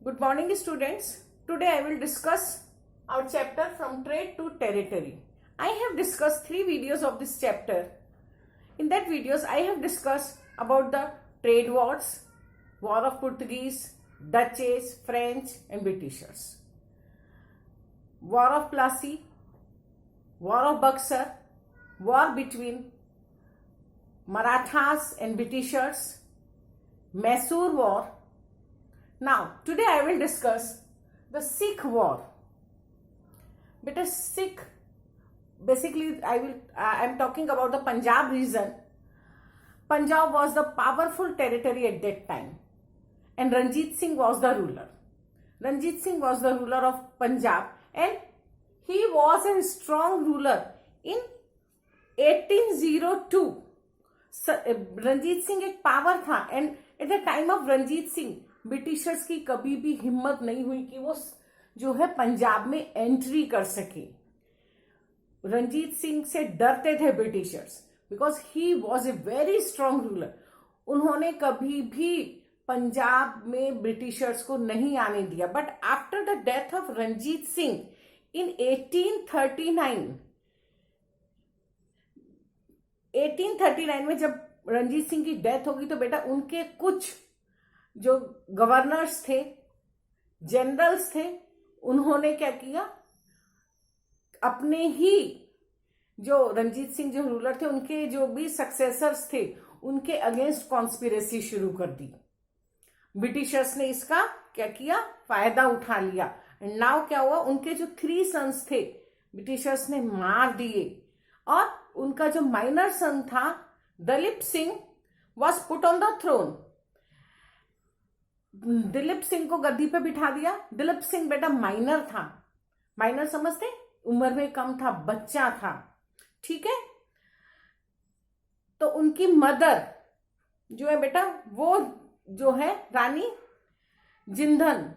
Good morning, students. Today I will discuss our chapter from trade to territory. I have discussed 3 videos of this chapter. In that videos, I have discussed about the trade wars, War of Portuguese, Dutches, French and Britishers, War of Plassey, War of Buxar, war between Marathas and Britishers, Mysore War. Now, today I will discuss the Sikh War. Beta Sikh, basically I am talking about the Punjab region. Punjab was the powerful territory at that time and Ranjit Singh was the ruler. Ranjit Singh was the ruler of Punjab and he was a strong ruler in 1802. Ranjit Singh एक power था and at the time of Ranjit Singh Britishers की कभी भी हिम्मत नहीं हुई कि वो जो है पंजाब में एंट्री कर सके. रंजीत सिंह से डरते थे Britishers because he was a very strong ruler. उन्होंने कभी भी पंजाब में ब्रिटिशर्स को नहीं आने दिया. But after the death of Ranjit Singh in 1839 में जब रंजीत सिंह की डेथ होगी तो बेटा उनके कुछ जो गवर्नर्स थे, जनरल्स थे, उन्होंने क्या किया, अपने ही जो रंजीत सिंह जो रूलर थे उनके जो भी सक्सेसर्स थे उनके अगेंस्ट कॉन्स्पिरेसी शुरू कर दी. ब्रिटिशर्स ने इसका क्या किया, फायदा उठा लिया. एंड नाउ क्या हुआ, उनके जो 3 सन्स थे ब्रिटिशर्स ने मार दिए और उनका जो माइनर सन था Dalip Singh was put on the throne. Dilip Singh को गद्दी पे बिठा दिया. दिलीप सिंह बेटा माइनर था. माइनर समझते, उम्र में कम था, बच्चा था. ठीक है. तो उनकी मदर जो है बेटा वो जो है रानी जिंदन,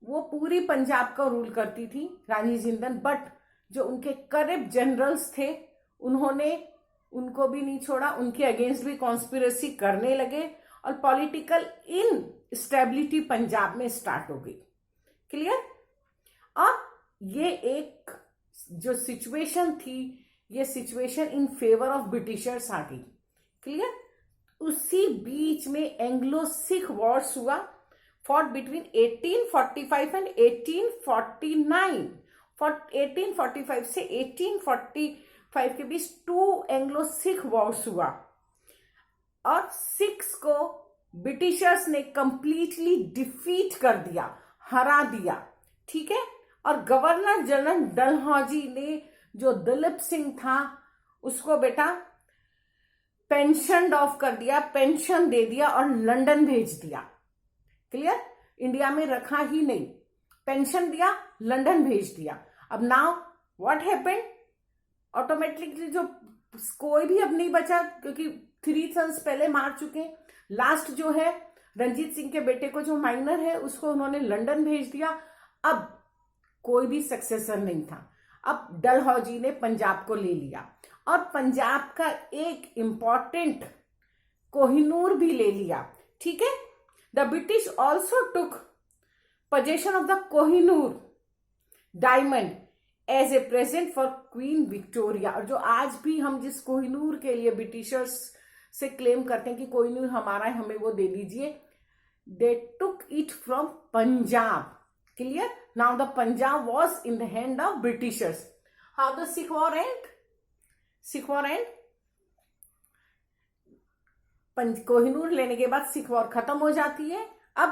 वो पूरी पंजाब का रूल करती थी, रानी जिंदन. बट जो उनके करीब जनरल्स थे उन्होंने उनको भी नहीं छोड़ा, उनके अगेंस्ट भी कॉन्स्पिरेसी करने लगे और पॉलिटिकल इनस्टेबिलिटी पंजाब में स्टार्ट हो गई. क्लियर. और ये एक जो सिचुएशन थी, ये situation in favour of britishers आ गई. क्लियर. उसी बीच में एंग्लो सिख वॉर्स हुआ, फॉट बिटवीन 1845 एंड 1849. 1845 से 1845 के बीच 2 एंग्लो सिख वॉर्स हुआ और सिख्स को ब्रिटिशर्स ने कंप्लीटली डिफीट कर दिया, हरा दिया. ठीक है. और गवर्नर जनरल डलहौजी ने जो दलीप सिंह था उसको बेटा पेंशन ऑफ कर दिया, पेंशन दे दिया और लंदन भेज दिया. क्लियर. इंडिया में रखा ही नहीं, पेंशन दिया, लंदन भेज दिया. अब नाउ व्हाट हैपेंड, ऑटोमेटिकली जो कोई भी अब नहीं बचा क्योंकि 3 सन्स पहले मार चुके. लास्ट जो है रंजीत सिंह के बेटे को जो माइनर है उसको उन्होंने लंदन भेज दिया. अब कोई भी सक्सेसर नहीं था. अब डलहौजी ने पंजाब को ले लिया और पंजाब का एक इंपॉर्टेंट कोहिनूर भी ले लिया. ठीक है. The British also took possession of the Kohinoor diamond as a present for Queen Victoria. और जो आज भी हम जिस कोहिनूर के लिए ब्रिटिशर्स से क्लेम करते हैं कि कोहिनूर हमारा है, हमें वो दे दीजिए, they took it from Punjab. Clear. Now the Punjab was in the hand of britishers. How the Sikh war end, Sikh war end, Kohinoor लेने के बाद सिख वॉर खत्म हो जाती है. अब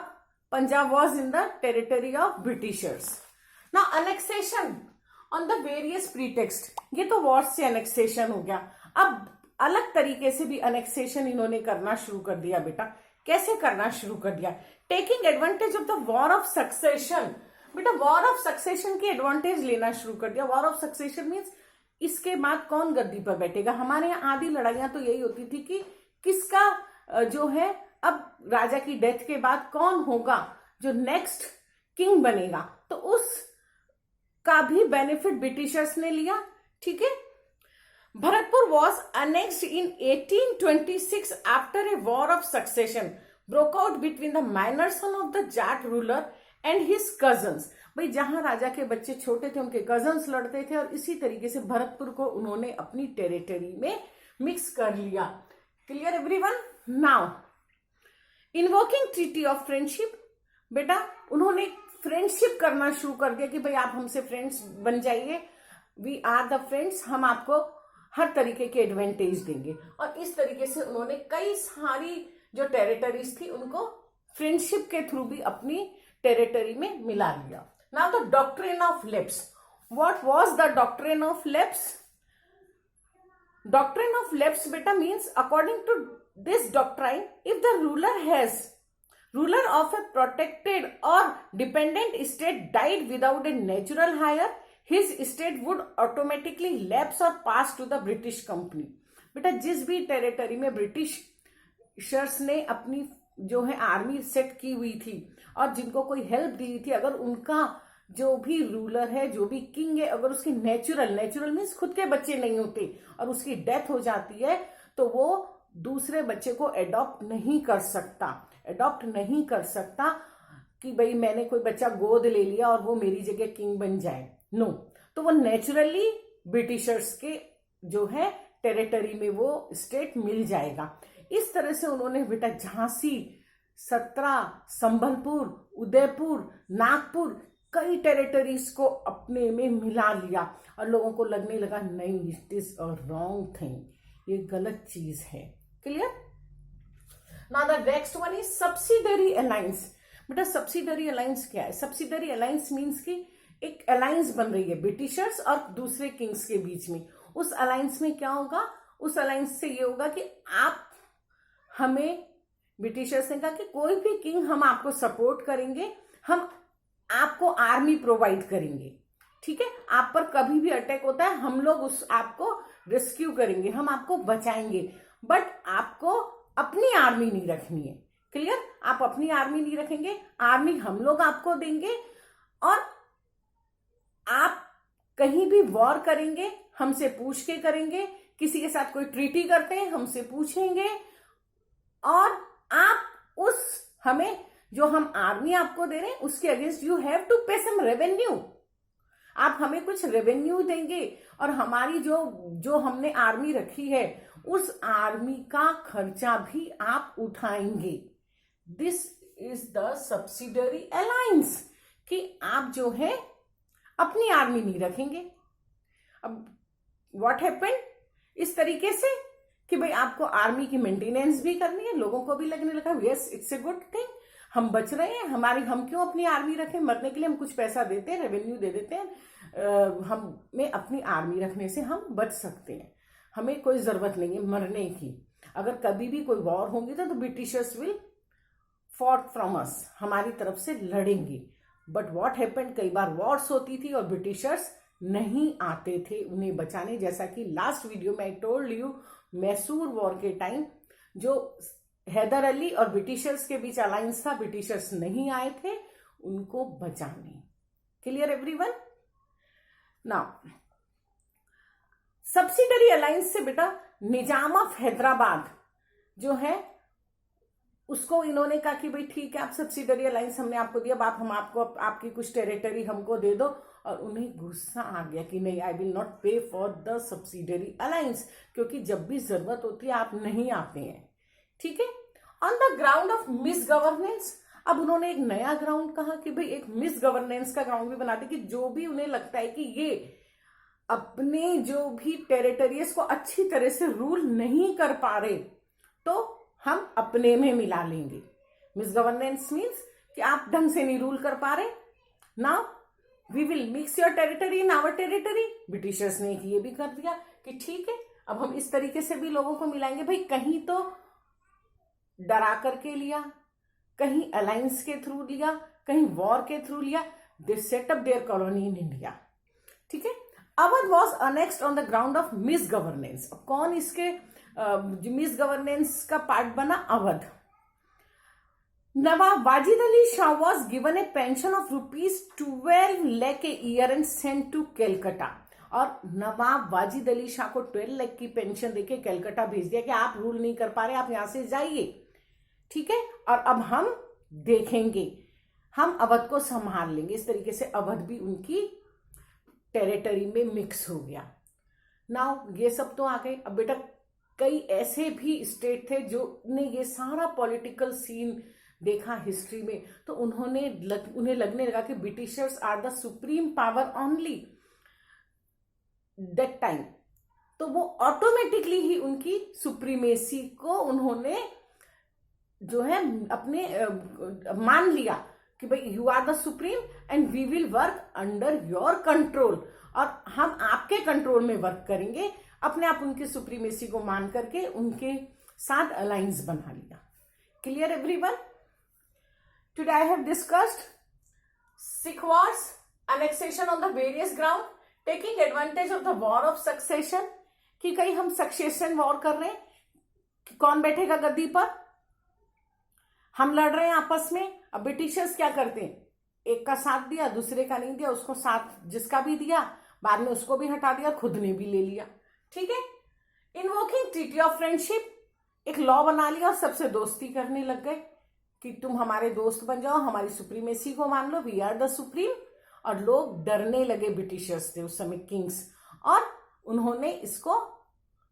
Punjab was in the territory of Britishers. Now annexation on the various pretext, ये तो वॉर से अनेक्सेशन हो गया. अब अलग तरीके से भी अनेक्सेशन इन्होंने करना शुरू कर दिया. बेटा कैसे करना शुरू कर दिया, taking advantage of the war of succession. बेटा वॉर ऑफ सक्सेशन की एडवांटेज लेना शुरू कर दिया. वॉर ऑफ सक्सेशन मीन्स इसके बाद कौन गद्दी पर बैठेगा. हमारे यहाँ आधी लड़ाइयां तो यही होती थी कि किसका जो है अब राजा की डेथ के बाद कौन होगा जो नेक्स्ट किंग बनेगा. तो उस का भी बेनिफिट ब्रिटिशर्स ने लिया. ठीक है. Bharatpur was annexed in 1826 after a war of succession broke out between the minor son of the Jat ruler and his cousins. भाई जहां राजा के बच्चे छोटे थे उनके कजन्स लड़ते थे, और इसी तरीके से भरतपुर को उन्होंने अपनी टेरिटरी में मिक्स कर लिया। Clear everyone? Now invoking treaty of friendship, बेटा उन्होंने फ्रेंडशिप करना शुरू कर दिया कि भाई आप हमसे फ्रेंड्स बन जाइए, वी आर द फ्रेंड्स, हम आपको हर तरीके के एडवांटेज देंगे। और इस तरीके से उन्होंने कई सारी जो टेरिटरीज थी उनको फ्रेंडशिप के थ्रू भी अपनी टेरिटरी में मिला लिया। Now the doctrine of lapse, what was the doctrine of lapse? Doctrine of lapse बेटा means according to this doctrine, if the ruler of a protected or dependent state died without a natural heir, his estate would automatically lapse or pass to the British company। बेटा जिस भी territory में Britishers ने अपनी जो है army set की हुई थी और जिनको कोई हेल्प दी थी, अगर उनका जो भी रूलर है, जो भी किंग है, अगर उसकी नेचुरल मीन्स खुद के बच्चे नहीं होते और उसकी डेथ हो जाती है, तो वो दूसरे बच्चे को अडॉप्ट नहीं कर सकता कि भाई मैंने कोई बच्चा गोद ले लिया और वो मेरी जगह किंग बन जाए। नो, तो वो नेचुरली ब्रिटिशर्स के जो है टेरिटरी में वो स्टेट मिल जाएगा। इस तरह से उन्होंने बेटा झांसी, सत्रा, संबलपुर, उदयपुर, नागपुर, कई टेरिटरीज को अपने में मिला लिया और लोगों को लगने लगा नहीं, it is a wrong thing, ये गलत चीज है। Clear? Now the next one is subsidiary alliance। बेटा सब्सिडरी अलायंस क्या है? सब्सिडरी अलायंस मीन्स कि एक अलायंस बन रही है ब्रिटिशर्स और दूसरे किंग्स के बीच में। उस अलायंस में क्या होगा? उस अलायंस से ये होगा कि आप हमें, ब्रिटिशर्स ने कहा कि कोई भी किंग हम आपको सपोर्ट करेंगे, हम आपको आर्मी प्रोवाइड करेंगे, ठीक है? आप पर कभी भी अटैक होता है हम लोग उस आपको रेस्क्यू करेंगे, हम आपको बचाएंगे, बट आपको अपनी आर्मी नहीं रखनी है। क्लियर? आप अपनी आर्मी नहीं रखेंगे, आर्मी हम लोग आपको देंगे, और आप कहीं भी वॉर करेंगे हमसे पूछ के करेंगे, किसी के साथ कोई ट्रीटी करते हैं हमसे पूछेंगे, और आप उस हमें जो हम आर्मी आपको दे रहे हैं उसके अगेंस्ट यू हैव टू पे सम रेवेन्यू। आप हमें कुछ रेवेन्यू देंगे और हमारी जो हमने आर्मी रखी है उस आर्मी का खर्चा भी आप उठाएंगे। This is the subsidiary alliance, कि आप जो है अपनी आर्मी नहीं रखेंगे। अब व्हाट हैपेंड? इस तरीके से कि भाई आपको आर्मी की मेंटेनेंस भी करनी है, लोगों को भी लगने लगा yes it's a good thing, हम बच रहे हैं, हम क्यों अपनी आर्मी रखें, मरने के लिए हम कुछ पैसा देते हैं, रेवेन्यू दे देते हैं, हमें अपनी आर्मी रखने से हम बच सकते हैं, हमें कोई जरूरत नहीं है मरने की। अगर कभी भी कोई वॉर होगी तो Britishers will fought from us, हमारी तरफ से लड़ेंगे। बट व्हाट हैपेंड, कई बार वॉर्स होती थी और ब्रिटिशर्स नहीं आते थे उन्हें बचाने, जैसा कि लास्ट वीडियो में I told you, Mysore war के टाइम जो हैदर अली और ब्रिटिशर्स के बीच अलायंस था, ब्रिटिशर्स नहीं आए थे उनको बचाने। Clear everyone? Now subsidiary alliance से बेटा निजाम ऑफ हैदराबाद जो है उसको इन्होंने कहा कि भाई ठीक है, आप सब्सिडरी अलायंस हमने आपको दिया, अब हम आपको आपकी कुछ टेरिटरी हमको दे दो, और उन्हें गुस्सा आ गया कि नहीं, आई विल नॉट पे फॉर द सब्सिडरी अलायंस, क्योंकि जब भी जरूरत होती है आप नहीं आते हैं, ठीक है? On the ground of miss governance, अब उन्होंने एक नया ग्राउंड कहा कि भाई एक मिस गवर्नेंस का ग्राउंड भी बनाते कि जो भी उन्हें लगता है कि ये अपने जो भी टेरिटरीज को अच्छी तरह से रूल नहीं कर पा रहे तो हम अपने में मिला लेंगे। मिस गवर्नेंस मीन्स कि आप ढंग से नहीं रूल कर पा रहे, now we will mix your territory in our territory. Britishers ने ये भी कर दिया कि ठीक है, अब हम इस तरीके से भी लोगों को मिलाएंगे। भाई कहीं तो डरा करके लिया, कहीं अलायंस के थ्रू लिया, कहीं वॉर के थ्रू लिया, they set up their colony in India, ठीक है? Awadh was annexed on the ground of misgovernance. कौन इसके मिस गवर्नेंस का पार्ट बना? Awadh. Nawab Wajid Ali Shah was given a pension of ₹12 lakh a year and sent to Calcutta. और नवाब वाजिद अली शाह को 12 लाख की पेंशन देके कैलकाटा भेज दिया कि आप रूल नहीं कर पा रहे, आप यहां से जाइए, ठीक है? और अब हम देखेंगे, हम अवध को संभाल लेंगे। इस तरीके से अवध भी उनकी टेरिटरी में मिक्स हो गया। नाउ ये सब तो आ गए। अब बेटा कई ऐसे भी स्टेट थे जो ने ये सारा पॉलिटिकल सीन देखा हिस्ट्री में, तो उन्हें लगने लगा कि Britishers are the supreme power only that time. तो वो ऑटोमेटिकली ही उनकी सुप्रीमेसी को उन्होंने जो है अपने मान लिया कि भाई you are the supreme and we will work under your control, और हम आपके कंट्रोल में वर्क करेंगे। अपने आप उनकी सुप्रीमेसी को मान करके उनके साथ अलायंस बना लिया। Clear everyone? Today I have discussed Sikh Wars, annexation on the various ground, taking advantage of the war of succession, कि कहीं हम सक्सेशन वॉर कर रहे हैं कि कौन बैठेगा गद्दी पर, हम लड़ रहे हैं आपस में। अब ब्रिटिशर्स क्या करते हैं, एक का साथ दिया, दूसरे का नहीं दिया, उसको साथ जिसका भी दिया बाद में उसको भी हटा दिया, खुद ने भी ले लिया। ठीक है, इन्वोकिंग ट्रीटी ऑफ फ्रेंडशिप, एक लॉ बना लिया और सबसे दोस्ती करने लग गए कि तुम हमारे दोस्त बन जाओ, हमारी सुप्रीमेसी को मान लो, वी आर द सुप्रीम। और लोग डरने लगे ब्रिटिशर्स से उस समय, किंग्स, और उन्होंने इसको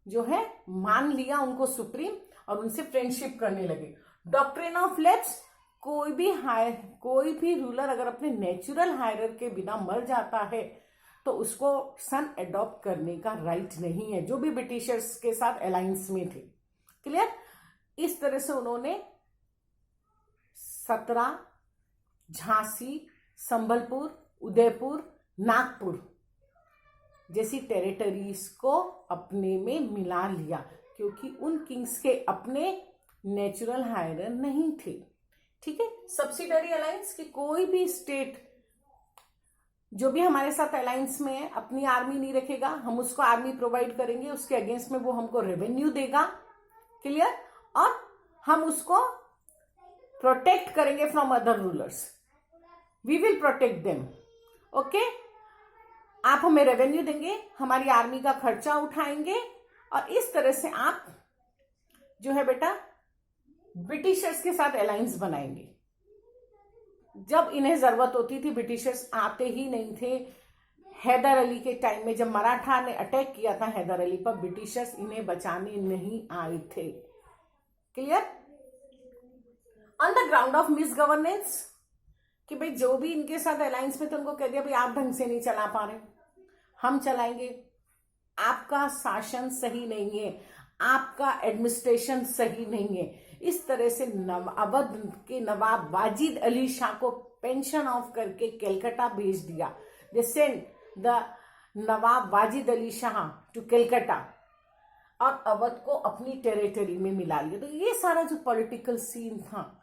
जो है मान लिया उनको सुप्रीम और उनसे फ्रेंडशिप करने लगे। डॉक्ट्रिन ऑफ लेप्स, कोई भी रूलर अगर अपने नेचुरल हायरर के बिना मर जाता है तो उसको सन एडॉप्ट करने का राइट नहीं है, जो भी ब्रिटिशर्स के साथ अलायंस में थे। क्लियर? इस तरह से उन्होंने 17 झांसी, संबलपुर, उदयपुर, नागपुर जैसी टेरिटरीज को अपने में मिला लिया, क्योंकि उन किंग्स के अपने नेचुरल हायरर नहीं थे। ठीक है, सब्सिडरी अलायंस की कोई भी स्टेट जो भी हमारे साथ अलायंस में है अपनी आर्मी नहीं रखेगा, हम उसको आर्मी प्रोवाइड करेंगे, उसके अगेंस्ट में वो हमको रेवेन्यू देगा। क्लियर? और हम उसको प्रोटेक्ट करेंगे from other rulers, we will protect them. Okay, आप हमें रेवेन्यू देंगे, हमारी आर्मी का खर्चा उठाएंगे, और इस तरह से आप जो है बेटा ब्रिटिशर्स के साथ अलायंस बनाएंगे। जब इन्हें जरूरत होती थी ब्रिटिशर्स आते ही नहीं थे। हैदर अली के टाइम में जब मराठा ने अटैक किया था हैदर अली पर, ब्रिटिशर्स इन्हें बचाने नहीं आए थे। Clear? On the ground of miss governance, कि भाई जो भी इनके साथ अलायंस में थे उनको कह दिया भाई आप ढंग से नहीं चला पा रहे, हम चलाएंगे, आपका शासन सही नहीं है, आपका एडमिनिस्ट्रेशन सही नहीं है। इस तरह से अवध के नवाब वाजिद अली शाह को पेंशन ऑफ करके कलकत्ता भेज दिया। They send the Nawab Wajid Ali Shah to Calcutta, और अवध को अपनी टेरिटरी में मिला लिया। तो ये सारा जो पॉलिटिकल सीन था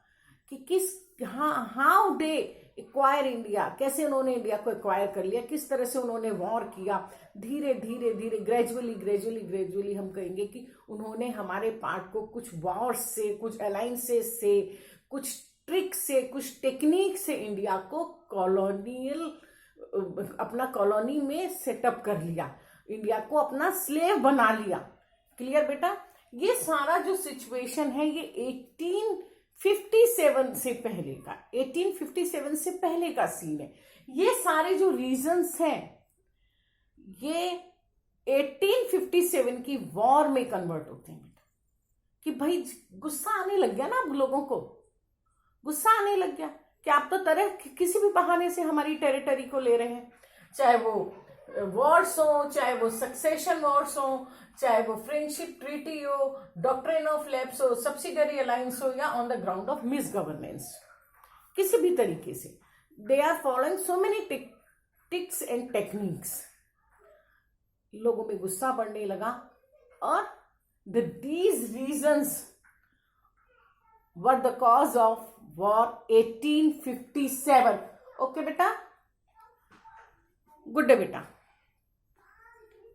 कि हाउ दे एक्वायर इंडिया, कैसे उन्होंने इंडिया को एक्वायर कर लिया, किस तरह से उन्होंने वॉर किया, धीरे धीरे ग्रेजुअली हम कहेंगे कि उन्होंने हमारे पार्ट को कुछ वॉर्स से, कुछ अलायंसेस से, कुछ ट्रिक से, कुछ टेक्निक से इंडिया को कॉलोनियल अपना कॉलोनी में सेटअप कर लिया, इंडिया को अपना स्लेव बना लिया। क्लियर बेटा? ये सारा जो सिचुएशन है ये 1857 से पहले का, 1857 से पहले का सीन है। ये सारे जो रीजंस हैं ये 1857 की वॉर में कन्वर्ट होते हैं कि भाई गुस्सा आने लग गया ना, अब लोगों को गुस्सा आने लग गया कि आप तो तरह किसी भी बहाने से हमारी टेरिटरी को ले रहे हैं, चाहे वो वॉर्स हो, चाहे वो सक्सेशन वॉर्स हो, चाहे वो फ्रेंडशिप ट्रीटी हो, डॉक्ट्रिन ऑफ लैप्स हो, सब्सिडरी अलायंस हो, या on the ground of misgovernance, किसी भी तरीके से they are following so many tricks and techniques. लोगों में गुस्सा बढ़ने लगा और these reasons were the cause of war 1857। Okay बेटा, गुड डे बेटा।